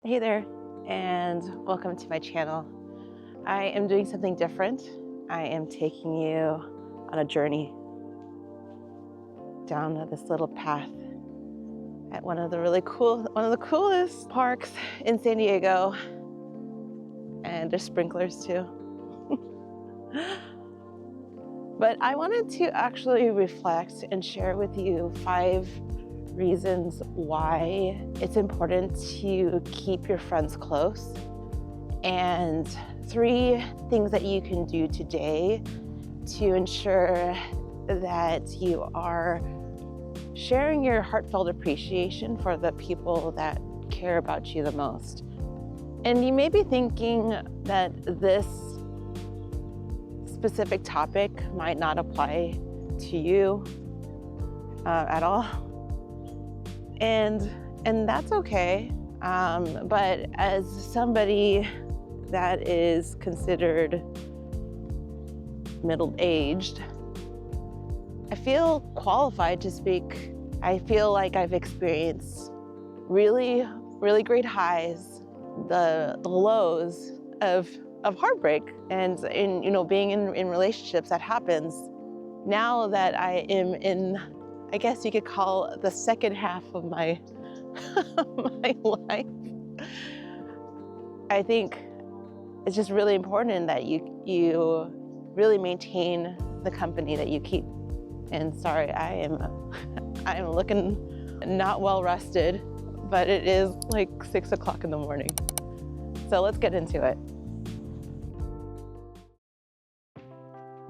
Hey there, and welcome to my channel. I am doing something different. I am taking you on a journey down this little path at one of the coolest parks in San Diego. And there's sprinklers too. But I wanted to actually reflect and share with you 5 reasons why it's important to keep your friends close, and 3 things that you can do today to ensure that you are sharing your heartfelt appreciation for the people that care about you the most. And you may be thinking that this specific topic might not apply to you at all. And that's okay. But as somebody that is considered middle-aged, I feel qualified to speak. I feel like I've experienced really, really great highs, the lows of heartbreak, and being in relationships that happens. Now that I am in, I guess you could call the second half of my my life, I think it's just really important that you really maintain the company that you keep. And sorry, I am looking not well rested, but it is like 6 o'clock in the morning. So let's get into it.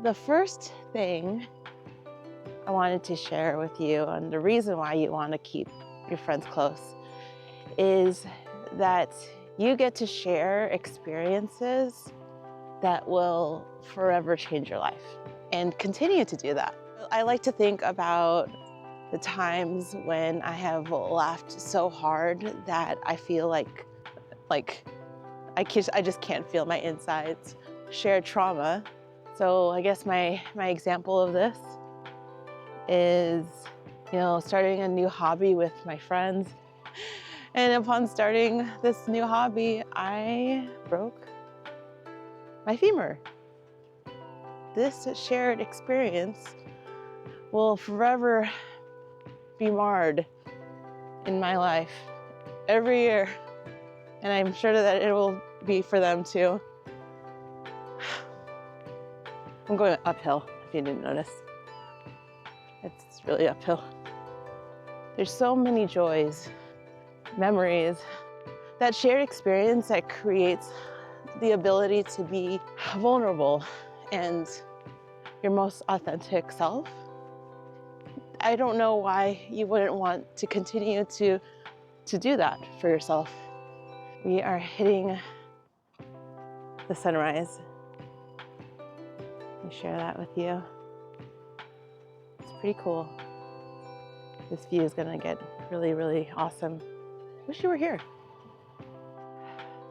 The first thing I wanted to share with you, and the reason why you want to keep your friends close, is that you get to share experiences that will forever change your life and continue to do that. I like to think about the times when I have laughed so hard that I feel like I just can't feel my insides. Shared trauma. So I guess my example of this is, starting a new hobby with my friends. And upon starting this new hobby, I broke my femur. This shared experience will forever be marred in my life every year. And I'm sure that it will be for them too. I'm going uphill, if you didn't notice. It's really uphill. There's so many joys, memories, that shared experience that creates the ability to be vulnerable and your most authentic self. I don't know why you wouldn't want to continue to do that for yourself. We are hitting the sunrise. Let me share that with you. It's pretty cool. This view is gonna get really, really awesome. Wish you were here.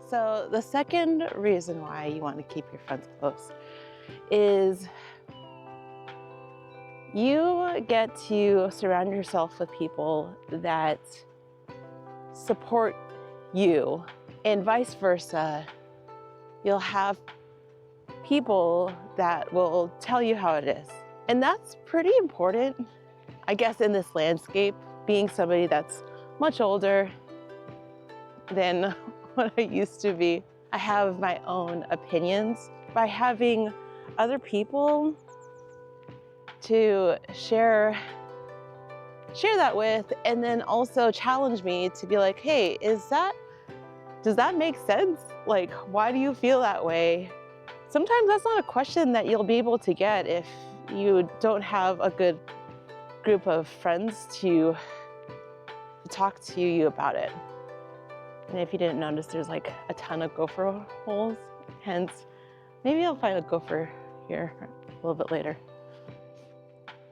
So the second reason why you want to keep your friends close is you get to surround yourself with people that support you, and vice versa. You'll have people that will tell you how it is. And that's pretty important, I guess, in this landscape, being somebody that's much older than what I used to be. I have my own opinions. By having other people to share that with, and then also challenge me to be like, hey, does that make sense? Like, why do you feel that way? Sometimes that's not a question that you'll be able to get if you don't have a good group of friends to talk to you about it. And if you didn't notice, there's like a ton of gopher holes, hence maybe I'll find a gopher here a little bit later.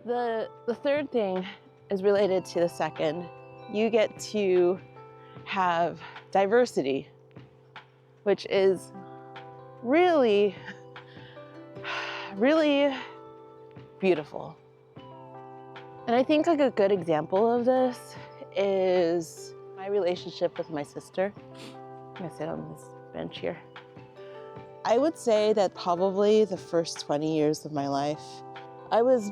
The third thing is related to the second. You get to have diversity, which is really, really beautiful. And I think like a good example of this is my relationship with my sister. I'm gonna sit on this bench here. I would say that probably the first 20 years of my life, I was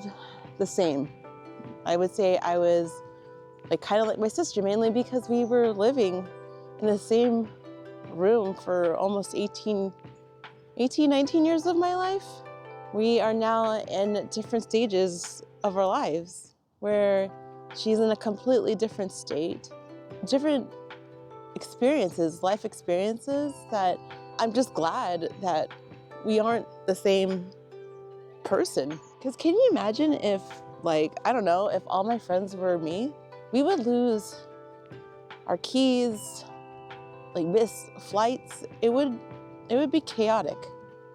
the same. I would say I was kind of like my sister, mainly because we were living in the same room for almost 19 years of my life. We are now in different stages of our lives where she's in a completely different state, different experiences, life experiences, that I'm just glad that we aren't the same person. Because can you imagine if, I don't know, if all my friends were me, we would lose our keys, miss flights. It would be chaotic.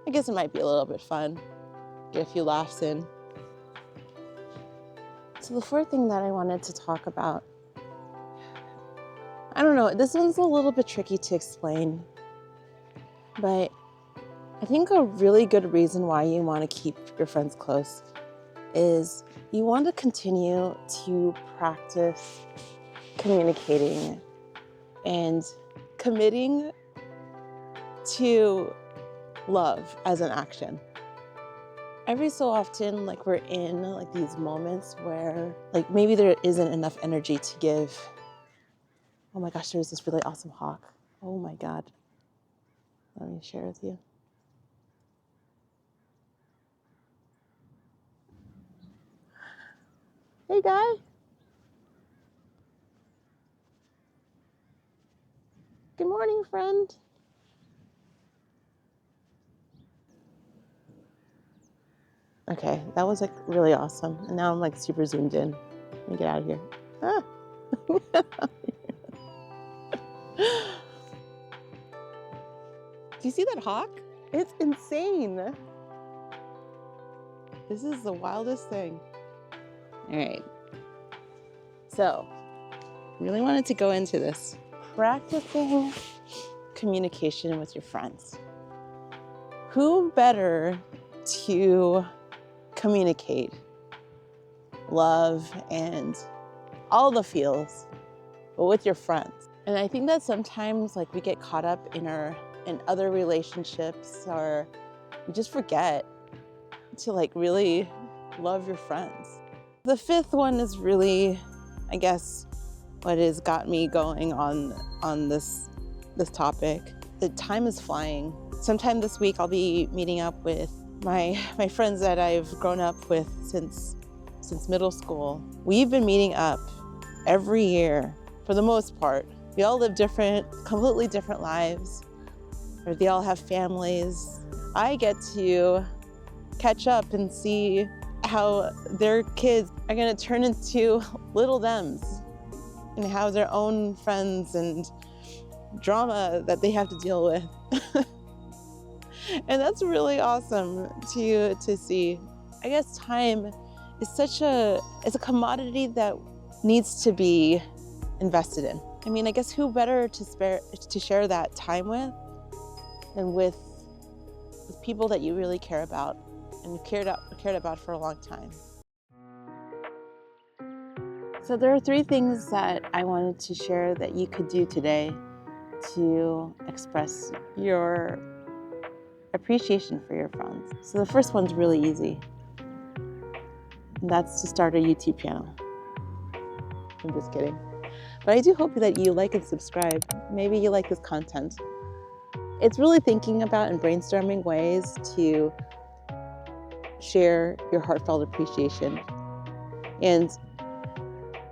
I guess it might be a little bit fun, get a few laughs in. So the fourth thing that I wanted to talk about, I don't know, this one's a little bit tricky to explain, but I think a really good reason why you want to keep your friends close is you want to continue to practice communicating and committing to love as an action. Every so often, we're in these moments where maybe there isn't enough energy to give. Oh my gosh, there's this really awesome hawk. Oh my God. Let me share with you. Hey guy. Good morning, friend. Okay, that was really awesome. And now I'm super zoomed in. Let me get out of here. Ah. Do you see that hawk? It's insane. This is the wildest thing. All right. So, really wanted to go into this. Practicing communication with your friends. Who better to communicate love and all the feels, but with your friends? And I think that sometimes we get caught up in other relationships, or we just forget to really love your friends. The fifth one is really, I guess, what has got me going on this topic. The time is flying. Sometime this week I'll be meeting up with my friends that I've grown up with since middle school. We've been meeting up every year for the most part. We all live completely different lives, or they all have families. I get to catch up and see how their kids are gonna turn into little thems and have their own friends and drama that they have to deal with. And that's really awesome to see. I guess time is it's a commodity that needs to be invested in. I mean, I guess who better to share that time with than with people that you really care about and cared about for a long time. So there are 3 things that I wanted to share that you could do today to express your appreciation for your friends. So the first one's really easy, and that's to start a YouTube channel. I'm just kidding. But I do hope that you like and subscribe. Maybe you like this content. It's really thinking about and brainstorming ways to share your heartfelt appreciation. And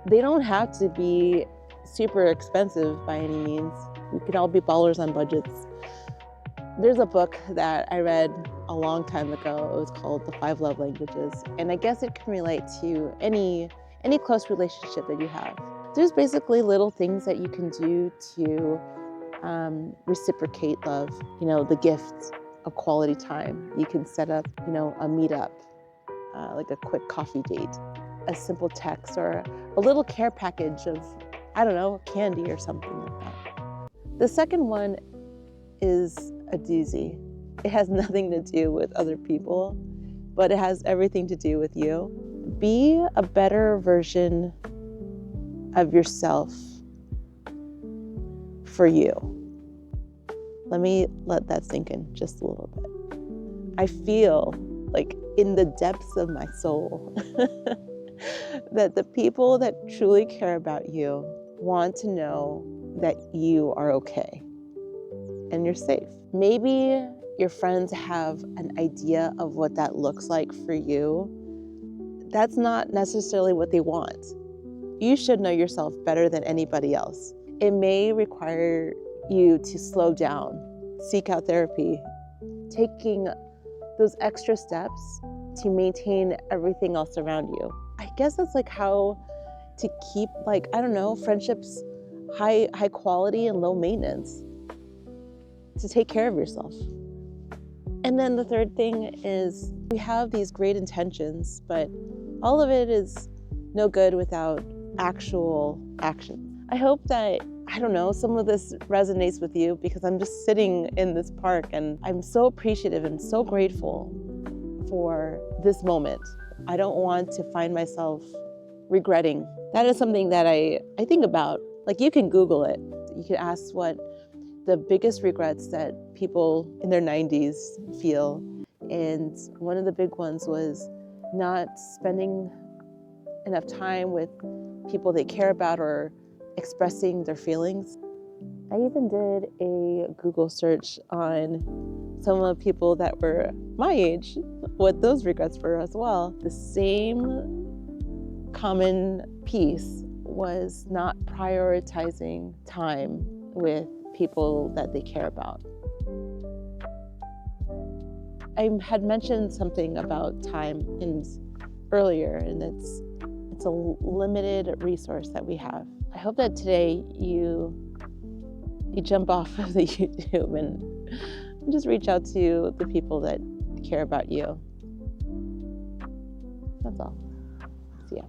they don't have to be super expensive by any means. We can all be ballers on budgets. There's a book that I read a long time ago. It was called The 5 Love Languages. And I guess it can relate to any close relationship that you have. There's basically little things that you can do to reciprocate love. The gift of quality time. You can set up, a meetup, like a quick coffee date, a simple text, or a little care package of, I don't know, candy or something like that. The second one is a doozy. It has nothing to do with other people, but it has everything to do with you. Be a better version of yourself for you. Let me let that sink in just a little bit. I feel like in the depths of my soul that the people that truly care about you want to know that you are okay and you're safe. Maybe your friends have an idea of what that looks like for you. That's not necessarily what they want. You should know yourself better than anybody else. It may require you to slow down, seek out therapy, taking those extra steps to maintain everything else around you. I guess that's like how to keep, like, I don't know, friendships high quality and low maintenance, to take care of yourself. And then the third thing is we have these great intentions, but all of it is no good without actual action. I hope that, I don't know, some of this resonates with you, because I'm just sitting in this park and I'm so appreciative and so grateful for this moment. I don't want to find myself regretting. That is something that I think about. Like, you can Google it. You can ask what the biggest regrets that people in their 90s feel. And one of the big ones was not spending enough time with people they care about or expressing their feelings. I even did a Google search on some of the people that were my age, what those regrets were as well. The same common piece was not prioritizing time with people that they care about. I had mentioned something about time earlier, and it's a limited resource that we have. I hope that today you jump off of the YouTube and just reach out to the people that care about you. That's all. See ya.